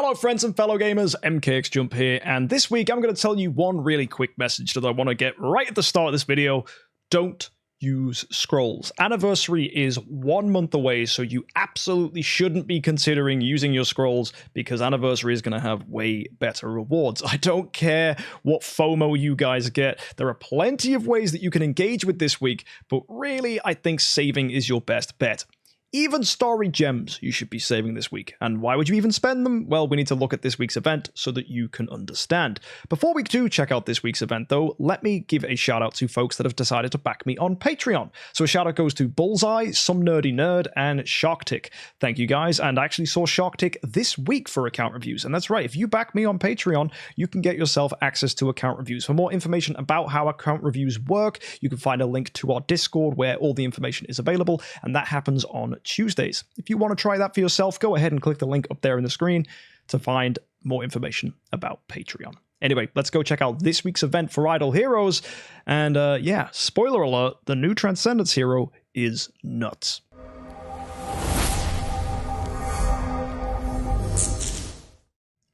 Hello friends and fellow gamers, MKxJUMP here, and this week I'm going to tell you one really quick message that I want to get right at the start of this video. Don't use scrolls. Anniversary is 1 month away, so you absolutely shouldn't be considering using your scrolls because Anniversary is going to have way better rewards. I don't care what FOMO you guys get. There are plenty of ways that you can engage with this week, but really I think saving is your best bet. Even story gems you should be saving this week. And why would you even spend them? Well, we need to look at this week's event so that you can understand. Before we do check out this week's event though, let me give a shout out to folks that have decided to back me on Patreon. So a shout out goes to Bullseye, Some Nerdy Nerd, and SharkTick. Thank you guys, and I actually saw SharkTick this week for account reviews. And that's right, if you back me on Patreon, you can get yourself access to account reviews. For more information about how account reviews work, you can find a link to our Discord where all the information is available, and that happens on Tuesdays. If you want to try that for yourself, go ahead and click the link up there in the screen to find more information about Patreon. Anyway, let's go check out this week's event for Idle Heroes. And yeah, spoiler alert, the new Transcendence hero is nuts.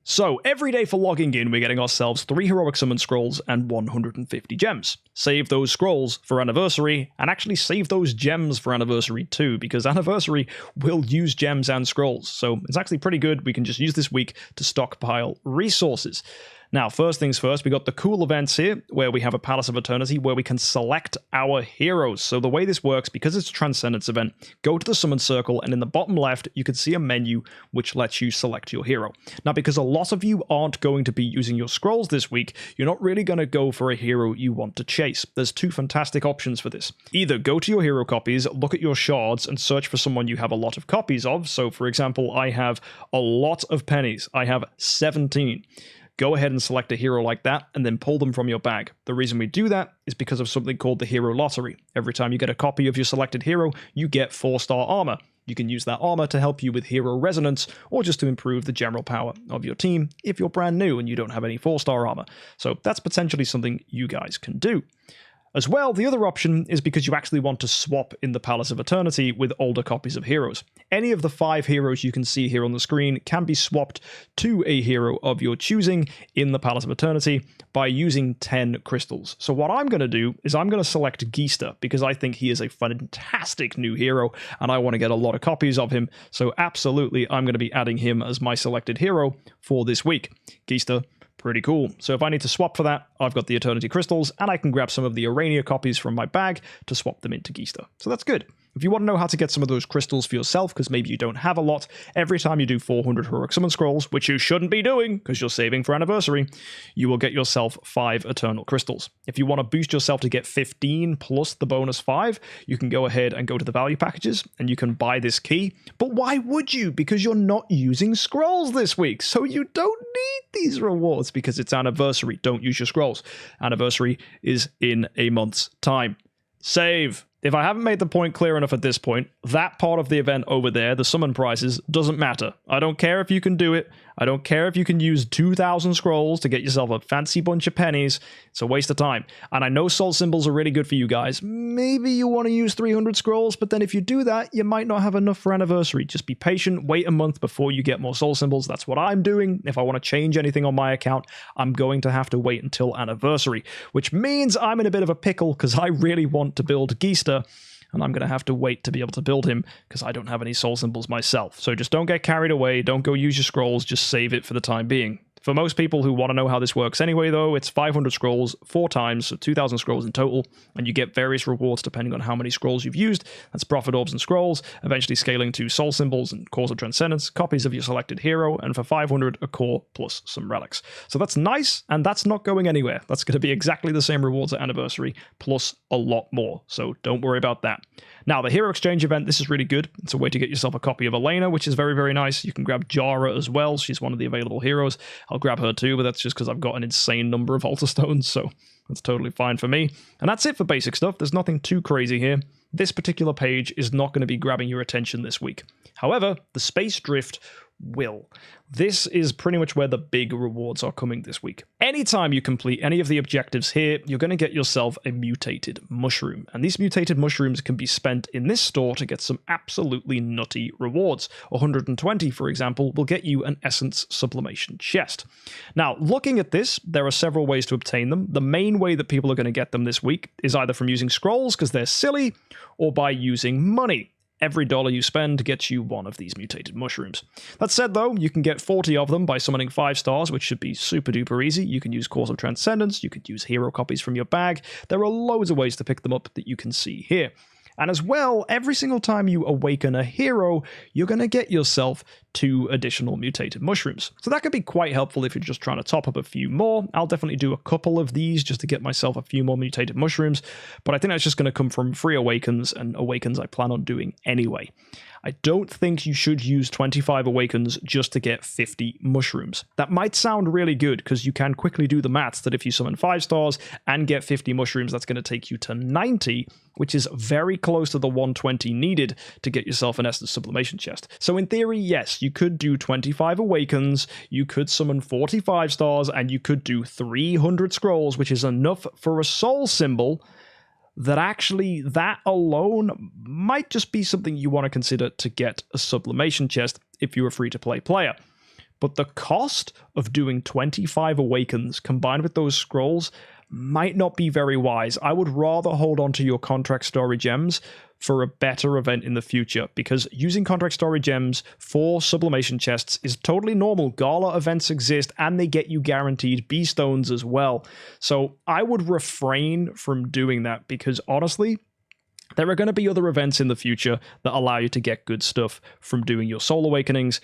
So, every day for logging in, we're getting ourselves 3 heroic summon scrolls and 150 gems. Save those scrolls for Anniversary, and actually save those gems for Anniversary too, because Anniversary will use gems and scrolls. So, it's actually pretty good. We can just use this week to stockpile resources. Now, first things first, we got the cool events here, where we have a Palace of Eternity, where we can select our heroes. So the way this works, because it's a Transcendence event, go to the Summon Circle, and in the bottom left, you can see a menu which lets you select your hero. Now, because a lot of you aren't going to be using your scrolls this week, you're not really going to go for a hero you want to chase. There's 2 fantastic options for this. Either go to your hero copies, look at your shards, and search for someone you have a lot of copies of. So, for example, I have a lot of pennies. I have 17. Go ahead and select a hero like that, and then pull them from your bag. The reason we do that is because of something called the Hero Lottery. Every time you get a copy of your selected hero, you get 4-star armor. You can use that armor to help you with hero resonance, or just to improve the general power of your team if you're brand new and you don't have any 4-star armor. So that's potentially something you guys can do. As well, the other option is because you actually want to swap in the Palace of Eternity with older copies of heroes. Any of the 5 heroes you can see here on the screen can be swapped to a hero of your choosing in the Palace of Eternity by using 10 crystals. So what I'm going to do is I'm going to select Geester because I think he is a fantastic new hero and I want to get a lot of copies of him. So absolutely, I'm going to be adding him as my selected hero for this week. Geester, pretty cool. So if I need to swap for that, I've got the Eternity Crystals, and I can grab some of the Urania copies from my bag to swap them into Geester. So that's good. If you want to know how to get some of those crystals for yourself, because maybe you don't have a lot, every time you do 400 heroic summon scrolls, which you shouldn't be doing because you're saving for Anniversary, you will get yourself 5 eternal crystals. If you want to boost yourself to get 15 plus the bonus 5, you can go ahead and go to the value packages and you can buy this key. But why would you? Because you're not using scrolls this week, so you don't need these rewards because it's Anniversary. Don't use your scrolls. Anniversary is in a month's time. Save. If I haven't made the point clear enough at this point, that part of the event over there, the summon prices, doesn't matter. I don't care if you can do it. I don't care if you can use 2,000 scrolls to get yourself a fancy bunch of pennies. It's a waste of time. And I know soul symbols are really good for you guys. Maybe you want to use 300 scrolls, but then if you do that, you might not have enough for Anniversary. Just be patient, wait a month before you get more soul symbols. That's what I'm doing. If I want to change anything on my account, I'm going to have to wait until Anniversary, which means I'm in a bit of a pickle because I really want to build Geester, and I'm going to have to wait to be able to build him because I don't have any soul symbols myself. So just don't get carried away, don't go use your scrolls, just save it for the time being. For most people who want to know how this works anyway, though, it's 500 scrolls 4 times, so 2,000 scrolls in total, and you get various rewards depending on how many scrolls you've used. That's Prophet Orbs and Scrolls, eventually scaling to Soul Symbols and Cores of Transcendence, copies of your selected hero, and for 500, a core plus some relics. So that's nice, and that's not going anywhere. That's going to be exactly the same rewards at Anniversary, plus a lot more, so don't worry about that. Now, the Hero Exchange event, this is really good. It's a way to get yourself a copy of Elena, which is very, very nice. You can grab Jara as well. She's one of the available heroes. I'll grab her too, but that's just because I've got an insane number of altar stones, so that's totally fine for me. And that's it for basic stuff. There's nothing too crazy here. This particular page is not going to be grabbing your attention this week. However, the Space Drift will. This is pretty much where the big rewards are coming this week. Anytime you complete any of the objectives here, you're going to get yourself a mutated mushroom. And these mutated mushrooms can be spent in this store to get some absolutely nutty rewards. 120, for example, will get you an essence sublimation chest. Now, looking at this, there are several ways to obtain them. The main way that people are going to get them this week is either from using scrolls, because they're silly, or by using money. Every dollar you spend gets you one of these mutated mushrooms. That said, though, you can get 40 of them by summoning 5 stars, which should be super duper easy. You can use Cores of Transcendence, you could use hero copies from your bag. There are loads of ways to pick them up that you can see here. And as well, every single time you awaken a hero, you're going to get yourself 2 additional mutated mushrooms. So that could be quite helpful if you're just trying to top up a few more. I'll definitely do a couple of these just to get myself a few more mutated mushrooms, but I think that's just going to come from free awakens, and awakens I plan on doing anyway. I don't think you should use 25 awakens just to get 50 mushrooms. That might sound really good because you can quickly do the maths that if you summon 5 stars and get 50 mushrooms, that's going to take you to 90, which is very close to the 120 needed to get yourself an essence sublimation chest. So in theory, yes, you could do 25 awakens, you could summon 45 stars, and you could do 300 scrolls, which is enough for a soul symbol. That actually, that alone might just be something you want to consider to get a sublimation chest if you're a free-to-play player. But the cost of doing 25 awakens combined with those scrolls might not be very wise. I would rather hold on to your contract story gems for a better event in the future, because using contract story gems for sublimation chests is totally normal. Gala events exist and they get you guaranteed B-stones as well. So I would refrain from doing that because honestly, there are going to be other events in the future that allow you to get good stuff from doing your soul awakenings.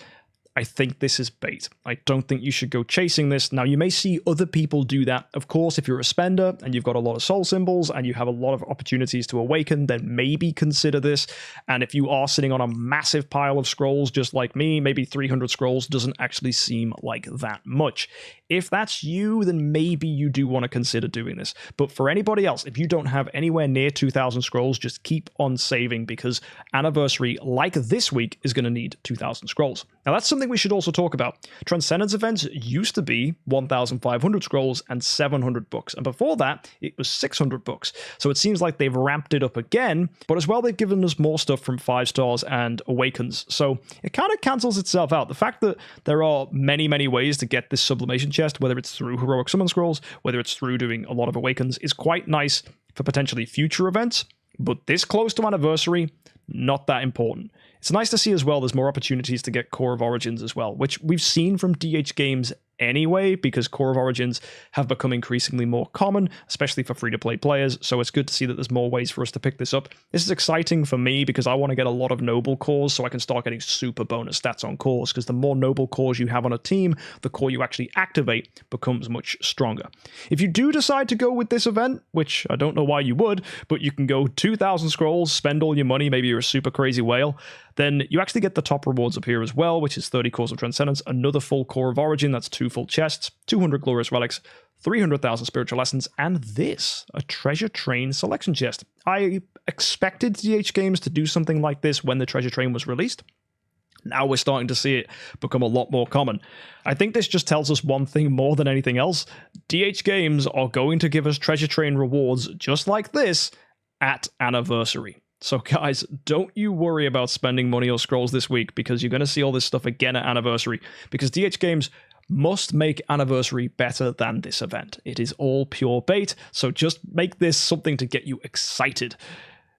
I think this is bait. I don't think you should go chasing this. Now, you may see other people do that. Of course, if you're a spender and you've got a lot of soul symbols and you have a lot of opportunities to awaken, then maybe consider this. And if you are sitting on a massive pile of scrolls just like me, maybe 300 scrolls doesn't actually seem like that much. If that's you, then maybe you do want to consider doing this. But for anybody else, if you don't have anywhere near 2,000 scrolls, just keep on saving because Anniversary, like this week, is going to need 2,000 scrolls. Now, that's something we should also talk about. Transcendence events used to be 1,500 scrolls and 700 books. And before that, it was 600 books. So it seems like they've ramped it up again. But as well, they've given us more stuff from 5 stars and awakens. So it kind of cancels itself out. The fact that there are many, many ways to get this sublimation chest, whether it's through heroic summon scrolls, whether it's through doing a lot of awakens, is quite nice for potentially future events. But this close to Anniversary, not that important. It's nice to see as well there's more opportunities to get Core of Origins as well, which we've seen from DH Games anyway, because Core of Origins have become increasingly more common, especially for free-to-play players, so it's good to see that there's more ways for us to pick this up. This is exciting for me because I want to get a lot of noble cores so I can start getting super bonus stats on cores, because the more noble cores you have on a team, the core you actually activate becomes much stronger. If you do decide to go with this event, which I don't know why you would, but you can go 2,000 scrolls, spend all your money, maybe you're a super crazy whale, then you actually get the top rewards up here as well, which is 30 Cores of Transcendence, another full Core of Origin, that's 2 full chests, 200 Glorious Relics, 300,000 Spiritual Lessons, and this, a Treasure Train selection chest. I expected DH Games to do something like this when the Treasure Train was released. Now we're starting to see it become a lot more common. I think this just tells us one thing more than anything else. DH Games are going to give us Treasure Train rewards just like this at Anniversary. So guys, don't you worry about spending money or scrolls this week, because you're going to see all this stuff again at Anniversary, because DH Games must make Anniversary better than this event. It is all pure bait, so just make this something to get you excited.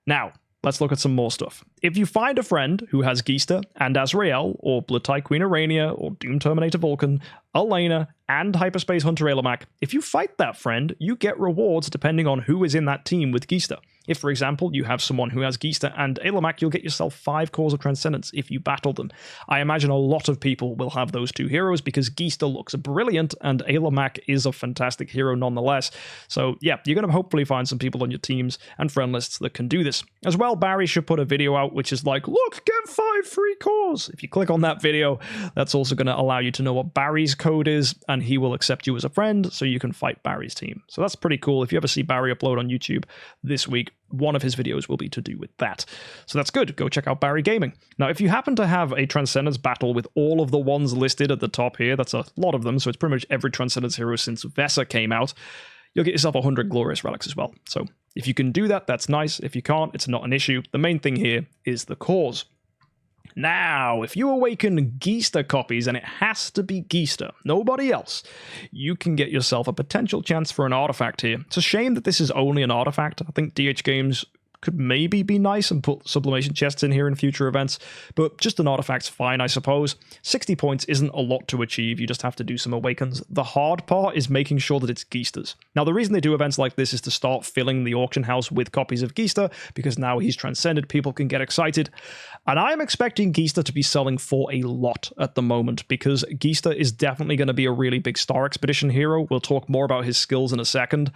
Now, let's look at some more stuff. If you find a friend who has Geester and Azrael, or Bloodtide Queen Urania, or Doom Terminator Vulcan, Elena, and Hyperspace Hunter Ailamak, if you fight that friend, you get rewards depending on who is in that team with Geester. If, for example, you have someone who has Geester and Ailamak, you'll get yourself 5 Cores of Transcendence if you battle them. I imagine a lot of people will have those 2 heroes because Geester looks brilliant and Ailamak is a fantastic hero nonetheless. So yeah, you're going to hopefully find some people on your teams and friend lists that can do this. As well, Barry should put a video out which is like, look, get 5 free cores. If you click on that video, that's also going to allow you to know what Barry's code is, and he will accept you as a friend so you can fight Barry's team. So that's pretty cool. If you ever see Barry upload on YouTube this week, week, one of his videos will be to do with that. So that's good. Go check out Barry Gaming. Now, if you happen to have a Transcendence battle with all of the ones listed at the top here, that's a lot of them, so it's pretty much every Transcendence hero since Vesa came out, you'll get yourself 100 glorious relics as well. So if you can do that, that's nice. If you can't, it's not an issue. The main thing here is the cores. Now, if you awaken Geester copies, and it has to be Geester, nobody else, you can get yourself a potential chance for an artifact here. It's a shame that this is only an artifact. I think DH Games could maybe be nice and put sublimation chests in here in future events, but just an artifact's fine, I suppose. 60 points isn't a lot to achieve, you just have to do some awakens. The hard part is making sure that it's Geesters. Now, the reason they do events like this is to start filling the auction house with copies of Geester, because now he's transcended, people can get excited. And I'm expecting Geester to be selling for a lot at the moment, because Geester is definitely going to be a really big Star Expedition hero. We'll talk more about his skills in a second.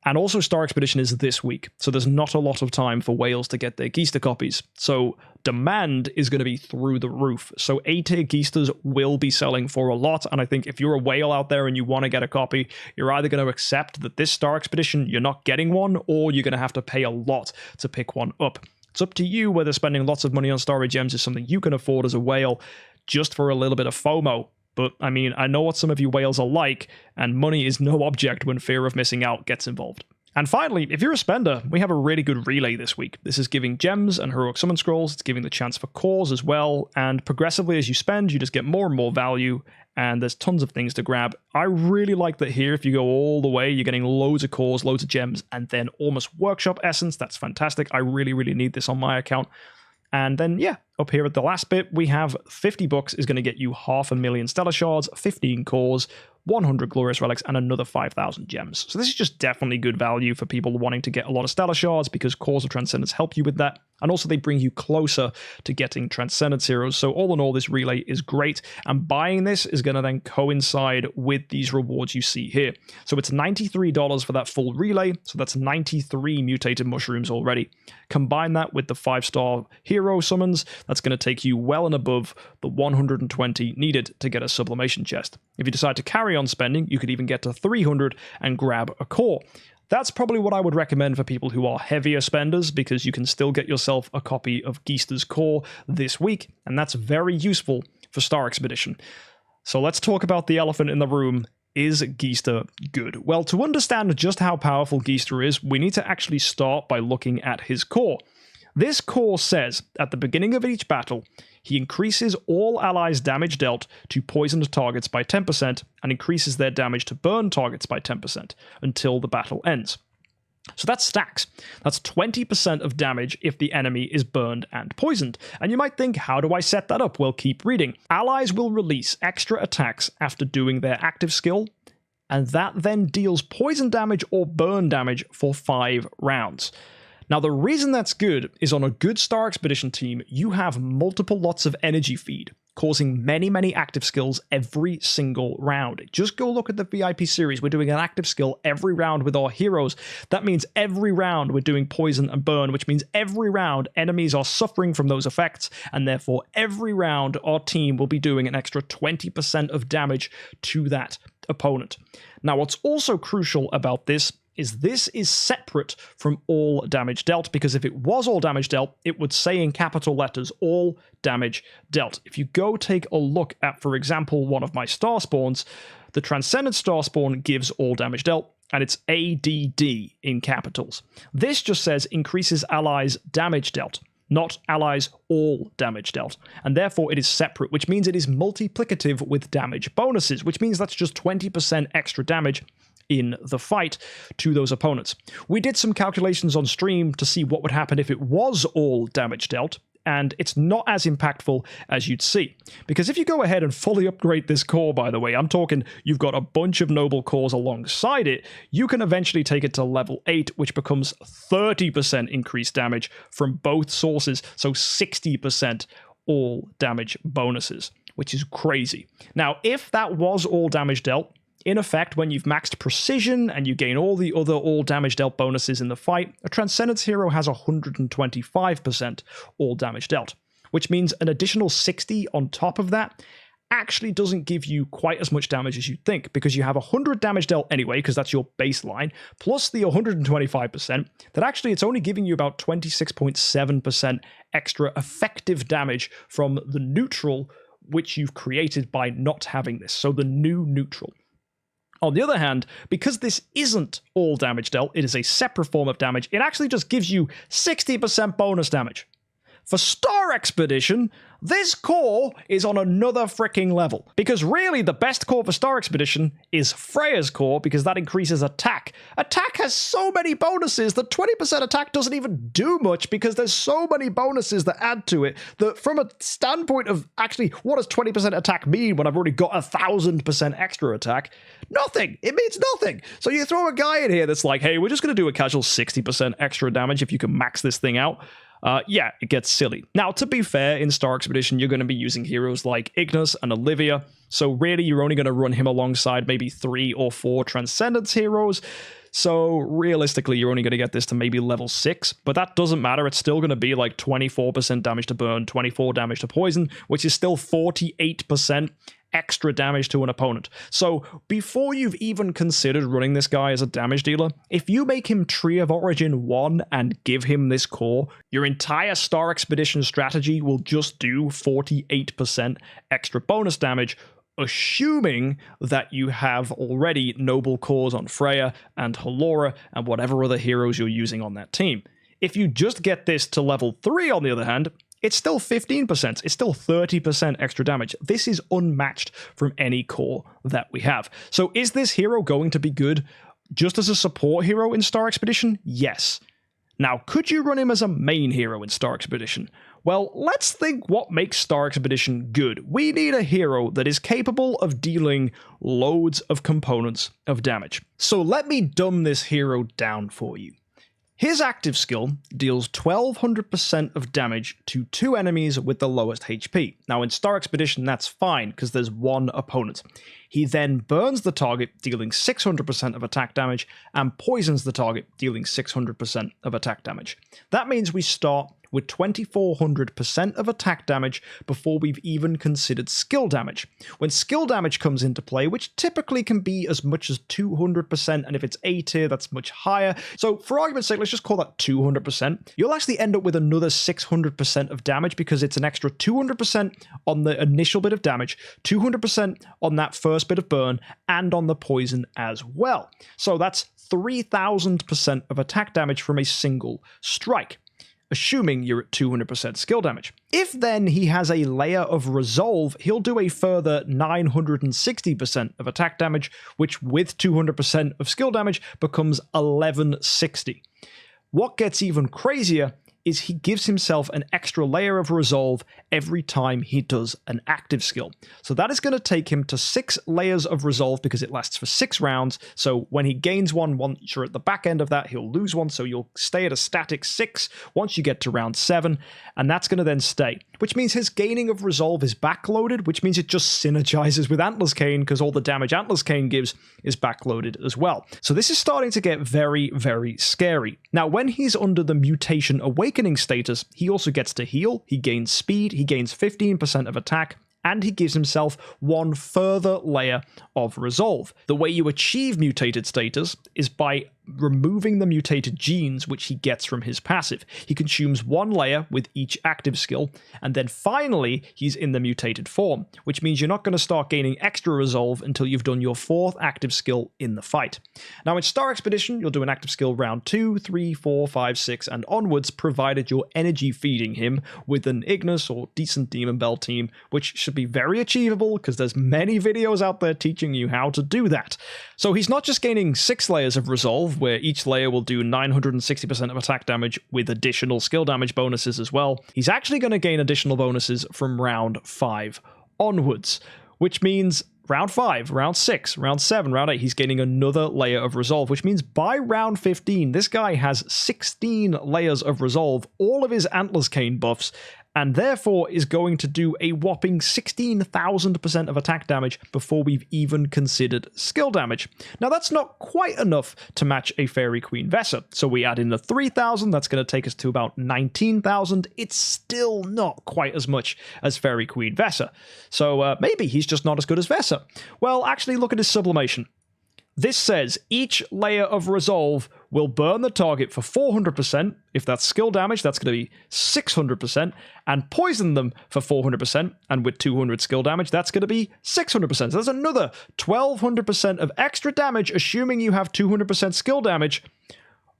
And also Star Expedition is this week, so there's not a lot of time for whales to get their Geester copies. So demand is going to be through the roof. So A-tier Geesters will be selling for a lot, and I think if you're a whale out there and you want to get a copy, you're either going to accept that this Star Expedition, you're not getting one, or you're going to have to pay a lot to pick one up. It's up to you whether spending lots of money on Starry Gems is something you can afford as a whale, just for a little bit of FOMO. But, I mean, I know what some of you whales are like, and money is no object when fear of missing out gets involved. And finally, if you're a spender, we have a really good relay this week. This is giving gems and heroic summon scrolls, it's giving the chance for cores as well, and progressively as you spend, you just get more and more value, and there's tons of things to grab. I really like that here, if you go all the way, you're getting loads of cores, loads of gems, and then almost workshop essence. That's fantastic. I really, really need this on my account. And then, yeah, up here at the last bit, we have 50 bucks is going to get you 500,000 stellar shards, 15 cores, 100 glorious relics, and another 5,000 gems. So this is just definitely good value for people wanting to get a lot of stellar shards, because cores of transcendence help you with that. And also they bring you closer to getting transcendence heroes. So all in all, this relay is great. And buying this is going to then coincide with these rewards you see here. So it's $93 for that full relay. So that's 93 mutated mushrooms already. Combine that with the 5-star hero summons. That's going to take you well and above the 120 needed to get a sublimation chest. If you decide to carry on spending, you could even get to 300 and grab a core. That's probably what I would recommend for people who are heavier spenders, because you can still get yourself a copy of Geester's Core this week, and that's very useful for Star Expedition. So let's talk about the elephant in the room. Is Geester good? Well, to understand just how powerful Geester is, we need to actually start by looking at his core. This core says, at the beginning of each battle, he increases all allies' damage dealt to poisoned targets by 10% and increases their damage to burn targets by 10% until the battle ends. So that stacks. That's 20% of damage if the enemy is burned and poisoned. And you might think, how do I set that up? Well, keep reading. Allies will release extra attacks after doing their active skill, and that then deals poison damage or burn damage for 5 rounds. Now, the reason that's good is on a good Star Expedition team, you have multiple lots of energy feed, causing many, many active skills every single round. Just go look at the VIP series. We're doing an active skill every round with our heroes. That means every round we're doing poison and burn, which means every round enemies are suffering from those effects, and therefore every round our team will be doing an extra 20% of damage to that opponent. Now, what's also crucial about this is separate from all damage dealt, because if it was all damage dealt, it would say in capital letters, all damage dealt. If you go take a look at, for example, one of my star spawns, the Transcendent Star Spawn gives all damage dealt, and it's ADD in capitals. This just says increases allies' damage dealt, not allies' all damage dealt, and therefore it is separate, which means it is multiplicative with damage bonuses, which means that's just 20% extra damage in the fight to those opponents. We did some calculations on stream to see what would happen if it was all damage dealt, and it's not as impactful as you'd see. Because if you go ahead and fully upgrade this core, by the way, I'm talking you've got a bunch of noble cores alongside it, you can eventually take it to level 8, which becomes 30% increased damage from both sources, so 60% all damage bonuses, which is crazy. Now, if that was all damage dealt, in effect, when you've maxed precision and you gain all the other all damage dealt bonuses in the fight, a Transcendence hero has 125% all damage dealt, which means an additional 60 on top of that actually doesn't give you quite as much damage as you'd think, because you have 100 damage dealt anyway, because that's your baseline, plus the 125%, that actually it's only giving you about 26.7% extra effective damage from the neutral which you've created by not having this, so the new neutral. On the other hand, because this isn't all damage dealt, it is a separate form of damage, it actually just gives you 60% bonus damage. For Star Expedition, this core is on another freaking level. Because really, the best core for Star Expedition is Freya's core, because that increases attack. Attack has so many bonuses that 20% attack doesn't even do much, because there's so many bonuses that add to it, that from a standpoint of actually, what does 20% attack mean when I've already got 1,000% extra attack? Nothing. It means nothing. So you throw a guy in here that's like, hey, we're just going to do a casual 60% extra damage if you can max this thing out. Yeah, it gets silly. Now, to be fair, in Star Expedition, you're going to be using heroes like Ignis and Olivia, so really you're only going to run him alongside maybe 3 or 4 Transcendence heroes, so realistically you're only going to get this to maybe level 6, but that doesn't matter, it's still going to be like 24% damage to burn, 24 damage to poison, which is still 48% extra damage to an opponent. So before you've even considered running this guy as a damage dealer, if you make him Tree of Origin 1 and give him this core, your entire Star Expedition strategy will just do 48% extra bonus damage, assuming that you have already noble cores on Freya and Halora and whatever other heroes you're using on that team. If you just get this to level 3 on the other hand, it's still 15%, it's still 30% extra damage. This is unmatched from any core that we have. So is this hero going to be good just as a support hero in Star Expedition? Yes. Now, could you run him as a main hero in Star Expedition? Well, let's think what makes Star Expedition good. We need a hero that is capable of dealing loads of components of damage. So let me dumb this hero down for you. His active skill deals 1200% of damage to 2 enemies with the lowest HP. Now in Star Expedition that's fine because there's 1 opponent. He then burns the target, dealing 600% of attack damage, and poisons the target, dealing 600% of attack damage. That means we start with 2400% of attack damage before we've even considered skill damage. When skill damage comes into play, which typically can be as much as 200%, and if it's A tier, that's much higher. So for argument's sake, let's just call that 200%. You'll actually end up with another 600% of damage because it's an extra 200% on the initial bit of damage, 200% on that first bit of burn, and on the poison as well. So that's 3000% of attack damage from a single strike, assuming you're at 200% skill damage. If then he has a layer of resolve, he'll do a further 960% of attack damage, which with 200% of skill damage becomes 1160. What gets even crazier is he gives himself an extra layer of resolve every time he does an active skill. So that is going to take him to 6 layers of resolve because it lasts for 6 rounds. So when he gains one, once you're at the back end of that, he'll lose one. So you'll stay at a static 6 once you get to round 7, and that's going to then stay. Which means his gaining of resolve is backloaded, which means it just synergizes with Antler's Cane because all the damage Antler's Cane gives is backloaded as well. So this is starting to get very, very scary. Now, when he's under the Mutation Awakening status, he also gets to heal, he gains speed, he gains 15% of attack, and he gives himself 1 further layer of resolve. The way you achieve mutated status is by removing the mutated genes which he gets from his passive. He consumes 1 layer with each active skill, and then finally he's in the mutated form, which means you're not going to start gaining extra resolve until you've done your 4th active skill in the fight. Now in Star Expedition, you'll do an active skill round 2, 3, 4, 5, 6, and onwards, provided you're energy feeding him with an Ignis or decent Demon Bell team, which should be very achievable because there's many videos out there teaching you how to do that. So he's not just gaining 6 layers of resolve, where each layer will do 960% of attack damage with additional skill damage bonuses as well. He's actually going to gain additional bonuses from round 5 onwards, which means round 5, round 6, round 7, round 8, he's gaining another layer of resolve, which means by round 15, this guy has 16 layers of resolve, all of his Antler's Cane buffs, and therefore is going to do a whopping 16,000% of attack damage before we've even considered skill damage. Now that's not quite enough to match a Fairy Queen Vesa, so we add in the 3,000, that's going to take us to about 19,000. It's still not quite as much as Fairy Queen Vesa, so maybe he's just not as good as Vesa. Well, actually look at his sublimation. This says each layer of resolve will burn the target for 400%. If that's skill damage, that's going to be 600%, and poison them for 400%. And with 200 skill damage, that's going to be 600%. So that's another 1,200% of extra damage, assuming you have 200% skill damage,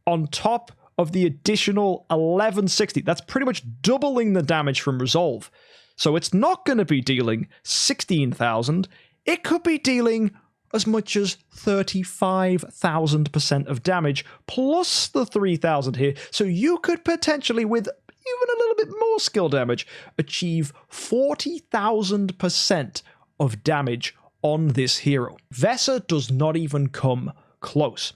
on top of the additional 1,160. That's pretty much doubling the damage from resolve. So it's not going to be dealing 16,000. It could be dealing as much as 35,000% of damage, plus the 3,000 here. So you could potentially, with even a little bit more skill damage, achieve 40,000% of damage on this hero. Vesa does not even come close.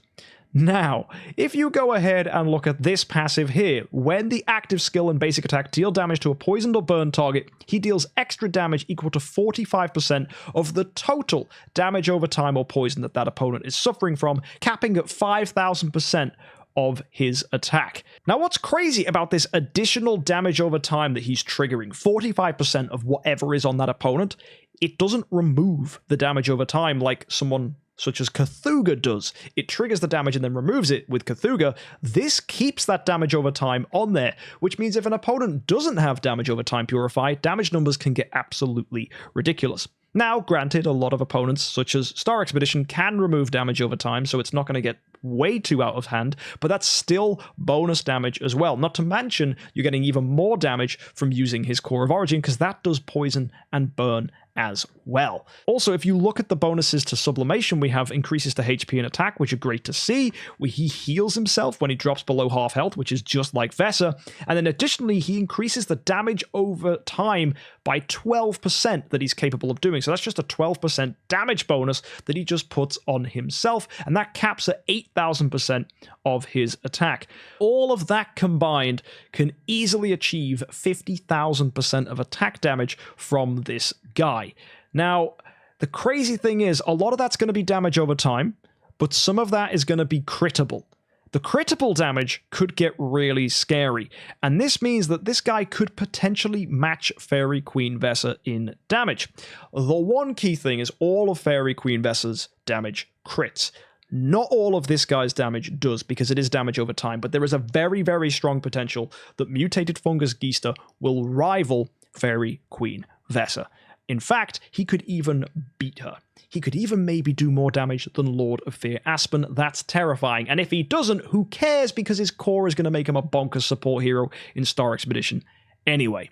Now, if you go ahead and look at this passive here, when the active skill and basic attack deal damage to a poisoned or burned target, he deals extra damage equal to 45% of the total damage over time or poison that opponent is suffering from, capping at 5,000% of his attack. Now, what's crazy about this additional damage over time that he's triggering, 45% of whatever is on that opponent, it doesn't remove the damage over time like someone such as Cthulhu does. It triggers the damage and then removes it with Cthulhu. This keeps that damage over time on there, which means if an opponent doesn't have damage over time Purify, damage numbers can get absolutely ridiculous. Now, granted, a lot of opponents, such as Star Expedition, can remove damage over time, so it's not going to get way too out of hand, but that's still bonus damage as well. Not to mention, you're getting even more damage from using his Core of Origin, because that does poison and burn as well. Also, if you look at the bonuses to Sublimation, we have increases to HP and attack, which are great to see. He heals himself when he drops below half health, which is just like Vesa. And then additionally, he increases the damage over time by 12% that he's capable of doing. So that's just a 12% damage bonus that he just puts on himself. And that caps at 8,000% of his attack. All of that combined can easily achieve 50,000% of attack damage from this guy. Now, the crazy thing is, a lot of that's going to be damage over time, but some of that is going to be critable. The critable damage could get really scary, and this means that this guy could potentially match Fairy Queen Vesa in damage. The one key thing is all of Fairy Queen Vesa's damage crits. Not all of this guy's damage does, because it is damage over time, but there is a very, very strong potential that Mutated Fungus Geester will rival Fairy Queen Vesa. In fact, he could even beat her. He could even maybe do more damage than Lord of Fear Aspen. That's terrifying. And if he doesn't, who cares? Because his core is going to make him a bonkers support hero in Star Expedition anyway.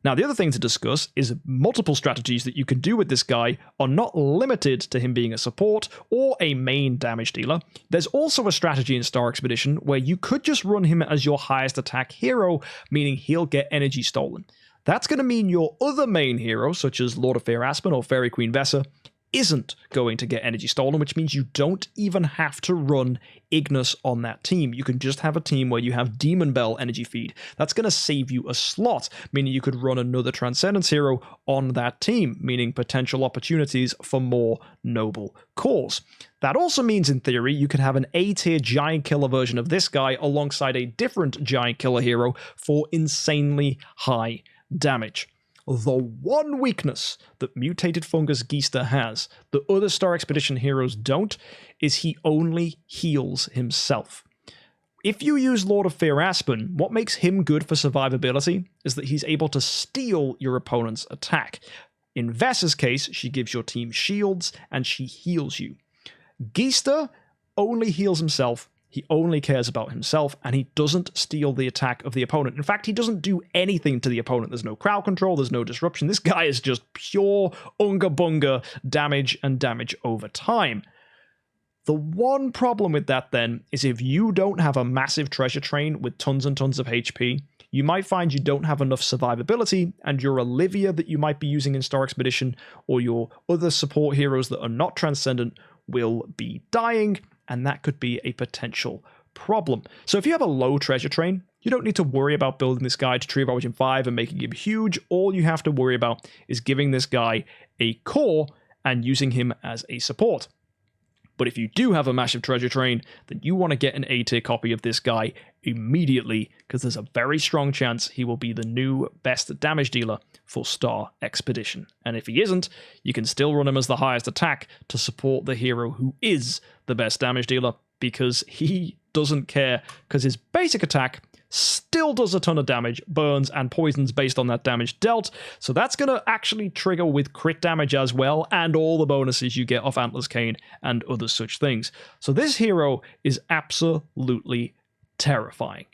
Now, the other thing to discuss is multiple strategies that you can do with this guy are not limited to him being a support or a main damage dealer. There's also a strategy in Star Expedition where you could just run him as your highest attack hero, meaning he'll get energy stolen. That's going to mean your other main hero, such as Lord of Fear Aspen or Fairy Queen Vesa, isn't going to get energy stolen, which means you don't even have to run Ignis on that team. You can just have a team where you have Demon Bell energy feed. That's going to save you a slot, meaning you could run another Transcendence hero on that team, meaning potential opportunities for more noble cause. That also means, in theory, you could have an A-tier giant killer version of this guy alongside a different giant killer hero for insanely high damage. The one weakness that Mutated Fungus Geester has that other Star Expedition heroes don't is he only heals himself. If you use Lord of Fear Aspen, what makes him good for survivability is that he's able to steal your opponent's attack. In Vesa's case, she gives your team shields and she heals you. Geester only heals himself. He only cares about himself, and he doesn't steal the attack of the opponent. In fact, he doesn't do anything to the opponent. There's no crowd control, there's no disruption. This guy is just pure unga bunga damage and damage over time. The one problem with that, then, is if you don't have a massive treasure train with tons and tons of HP, you might find you don't have enough survivability, and your Olivia that you might be using in Star Expedition, or your other support heroes that are not transcendent, will be dying, and that could be a potential problem. So if you have a low treasure train, you don't need to worry about building this guy to Tree of Origin 5 and making him huge. All you have to worry about is giving this guy a core and using him as a support. But if you do have a massive treasure train, then you want to get an A tier copy of this guy immediately, because there's a very strong chance he will be the new best damage dealer for Star Expedition. And if he isn't, you can still run him as the highest attack to support the hero who is the best damage dealer, because he doesn't care, because his basic attack still does a ton of damage, burns, and poisons based on that damage dealt. So that's going to actually trigger with crit damage as well, and all the bonuses you get off Antler's Cane and other such things. So this hero is absolutely terrifying.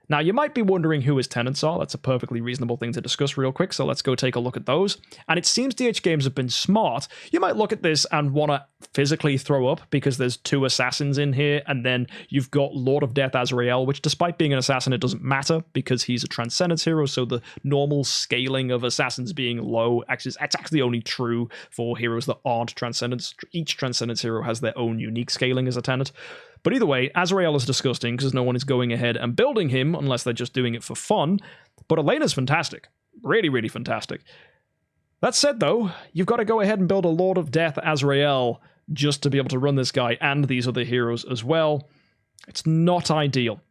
Now, you might be wondering who his tenants are. That's a perfectly reasonable thing to discuss real quick, so let's go take a look at those. And it seems DH Games have been smart. You might look at this and want to physically throw up because there's 2 assassins in here, and then you've got Lord of Death Azrael, which despite being an assassin, it doesn't matter because he's a transcendence hero, so the normal scaling of assassins being low, it's actually only true for heroes that aren't transcendence. Each transcendence hero has their own unique scaling as a tenant. But either way, Azrael is disgusting because no one is going ahead and building him unless they're just doing it for fun. But Elena's fantastic. Really, really fantastic. That said, though, you've got to go ahead and build a Lord of Death Azrael just to be able to run this guy and these other heroes as well. It's not ideal.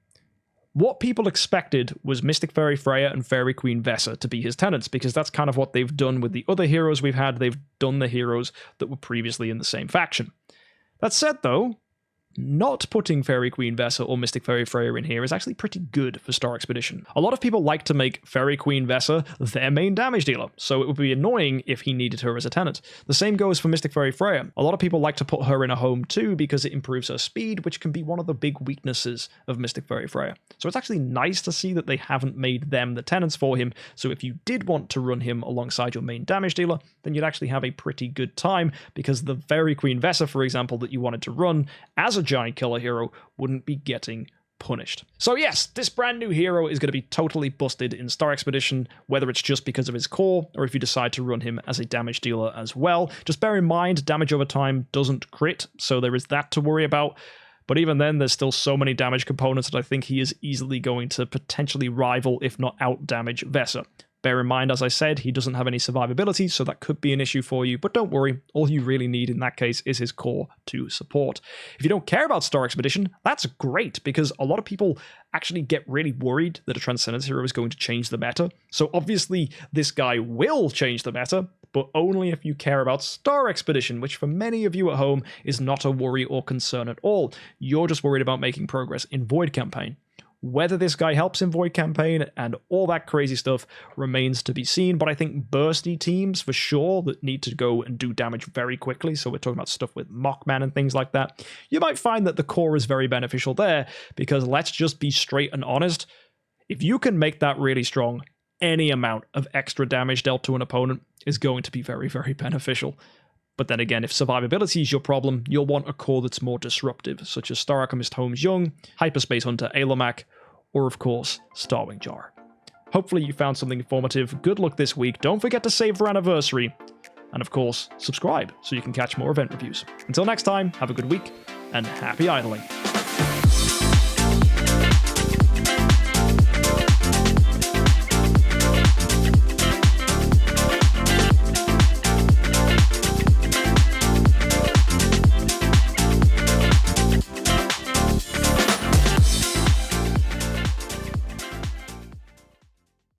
What people expected was Mystic Fairy Freya and Fairy Queen Vesa to be his tenants, because that's kind of what they've done with the other heroes we've had. They've done the heroes that were previously in the same faction. That said, though, not putting Fairy Queen Vesa or Mystic Fairy Freya in here is actually pretty good for Star Expedition. A lot of people like to make Fairy Queen Vesa their main damage dealer, so it would be annoying if he needed her as a tenant. The same goes for Mystic Fairy Freya. A lot of people like to put her in a home too because it improves her speed, which can be one of the big weaknesses of Mystic Fairy Freya. So it's actually nice to see that they haven't made them the tenants for him, so if you did want to run him alongside your main damage dealer, then you'd actually have a pretty good time, because the Fairy Queen Vesa, for example, that you wanted to run as a giant killer hero wouldn't be getting punished. So yes, this brand new hero is going to be totally busted in Star Expedition, whether it's just because of his core or if you decide to run him as a damage dealer as well. Just bear in mind, damage over time doesn't crit, so there is that to worry about. But even then, there's still so many damage components that I think he is easily going to potentially rival, if not out-damage, Vesa. Bear in mind, as I said, he doesn't have any survivability, so that could be an issue for you, but don't worry, all you really need in that case is his core to support. If you don't care about Star Expedition, that's great, because a lot of people actually get really worried that a Transcendence hero is going to change the meta. So obviously, this guy will change the meta, but only if you care about Star Expedition, which for many of you at home is not a worry or concern at all. You're just worried about making progress in Void Campaign. Whether this guy helps in Void Campaign and all that crazy stuff remains to be seen, but I think bursty teams for sure that need to go and do damage very quickly, so we're talking about stuff with Mockman and things like that, you might find that the core is very beneficial there, because let's just be straight and honest, if you can make that really strong, any amount of extra damage dealt to an opponent is going to be very, very beneficial. But then again, if survivability is your problem, you'll want a core that's more disruptive, such as Star Alchemist Holmes Young, Hyperspace Hunter Alomac, or of course, Starwing Jar. Hopefully you found something informative. Good luck this week. Don't forget to save for anniversary. And of course, subscribe so you can catch more event reviews. Until next time, have a good week, and happy idling.